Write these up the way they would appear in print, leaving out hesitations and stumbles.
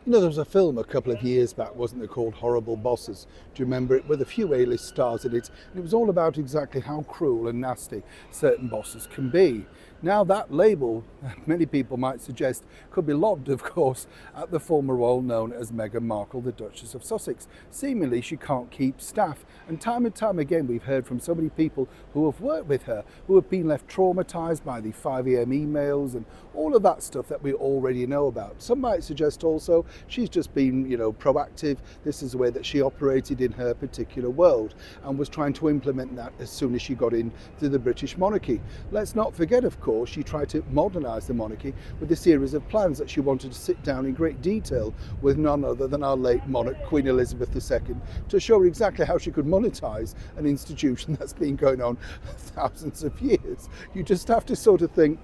You know, there was a film a couple of years back, wasn't there, called Horrible Bosses? Do you remember it? With a few A-list stars in it. And it was all about exactly how cruel and nasty certain bosses can be. Now that label, many people might suggest, could be lobbed, of course, at the former role known as Meghan Markle, the Duchess of Sussex. Seemingly she can't keep staff. And time again, we've heard from so many people who have worked with her, who have been left traumatised by the 5 a.m. emails and all of that stuff that we already know about. Some might suggest also she's just been, proactive. This is the way that she operated in her particular world and was trying to implement that as soon as she got into the British monarchy. Let's not forget, of course, she tried to modernise the monarchy with a series of plans that she wanted to sit down in great detail with none other than our late monarch, Queen Elizabeth II, to show her exactly how she could monetise an institution that's been going on thousands of years. You just have to sort of think,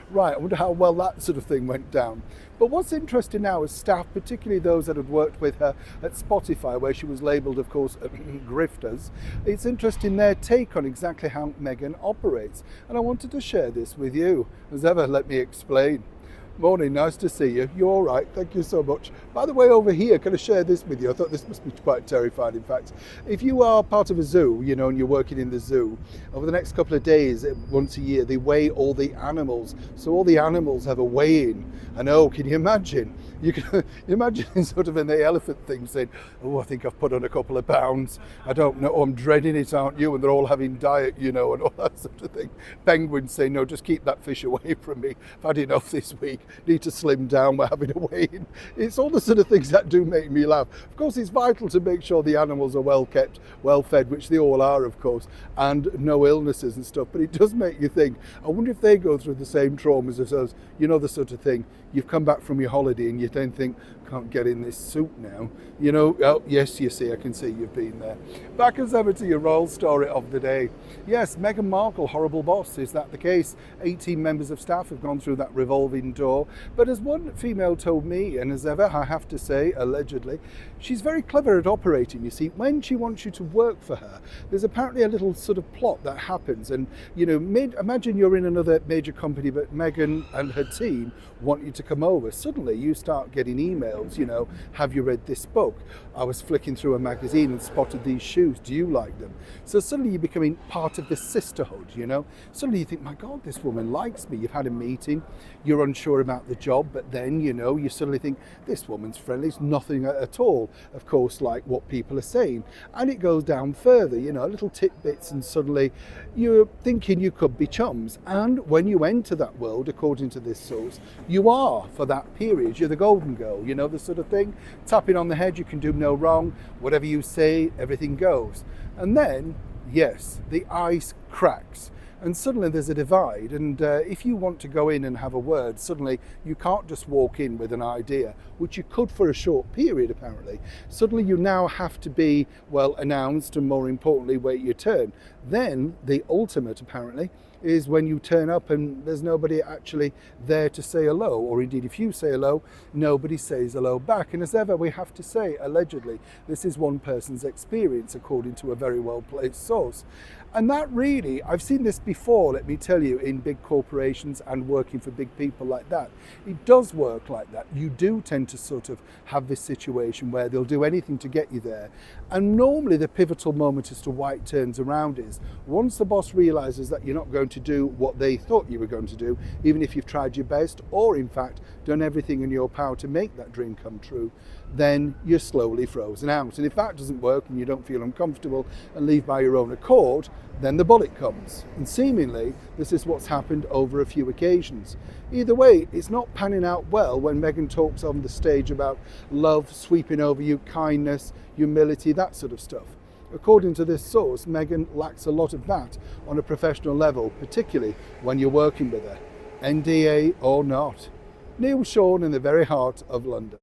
right, I wonder how well that sort of thing went down. But what's interesting now is staff, particularly those that had worked with her at Spotify, where she was labelled, of course, grifters. It's interesting their take on exactly how Meghan operates. And I wanted to share this with you. As ever, let me explain. Morning, nice to see you. You're all right, thank you so much. By the way, over here, can I share this with you? I thought this must be quite terrifying, in fact. If you are part of a zoo, and you're working in the zoo, over the next couple of days, once a year, they weigh all the animals. So all the animals have a weigh-in. And can you imagine? You can imagine sort of in the elephant thing saying, I think I've put on a couple of pounds. I don't know, I'm dreading it, aren't you? And they're all having diet, and all that sort of thing. Penguins say, no, just keep that fish away from me. I've had enough this week. Need to slim down, we're having a weigh-in. It's all the sort of things that do make me laugh. Of course, it's vital to make sure the animals are well kept, well fed, which they all are, of course, and no illnesses and stuff. But it does make you think, I wonder if they go through the same traumas as us. The sort of thing, you've come back from your holiday and you then think, can't get in this suit now. Oh, yes, you see, I can see you've been there. Back as ever to your royal story of the day. Yes, Meghan Markle, horrible boss. Is that the case? 18 members of staff have gone through that revolving door. But as one female told me, and as ever, I have to say, allegedly, she's very clever at operating. You see, when she wants you to work for her, there's apparently a little sort of plot that happens. And, imagine you're in another major company, but Meghan and her team want you to come over. Suddenly you start getting emails, have you read this book? I was flicking through a magazine and spotted these shoes. Do you like them? So suddenly you're becoming part of this sisterhood, Suddenly you think, my God, this woman likes me. You've had a meeting, you're unsure about the job, but then, you suddenly think, this woman's friendly. It's nothing at all, of course, like what people are saying. And it goes down further, little tidbits, and suddenly you're thinking you could be chums. And when you enter that world, according to this source, you are for that period. You're the golden girl, the sort of thing. Tapping on the head, you can do no wrong. Whatever you say, everything goes. And then, yes, the ice cracks. And suddenly there's a divide, and if you want to go in and have a word, suddenly you can't just walk in with an idea, which you could for a short period apparently. Suddenly you now have to be, announced, and more importantly, wait your turn. Then the ultimate apparently is when you turn up and there's nobody actually there to say hello, or indeed if you say hello, nobody says hello back. And as ever, we have to say, allegedly, this is one person's experience according to a very well-placed source. And that really, I've seen this before, let me tell you, in big corporations and working for big people like that. It does work like that. You do tend to sort of have this situation where they'll do anything to get you there. And normally the pivotal moment as to why it turns around is once the boss realizes that you're not going to do what they thought you were going to do, even if you've tried your best, or in fact done everything in your power to make that dream come true, then you're slowly frozen out. And if that doesn't work and you don't feel uncomfortable and leave by your own accord, then the bullet comes. And seemingly this is what's happened over a few occasions. Either way, it's not panning out well when Meghan talks on the stage about love sweeping over you, kindness, humility, that sort of stuff. According to this source, Meghan lacks a lot of that on a professional level, particularly when you're working with her, NDA or not. Neil Sean in the very heart of London.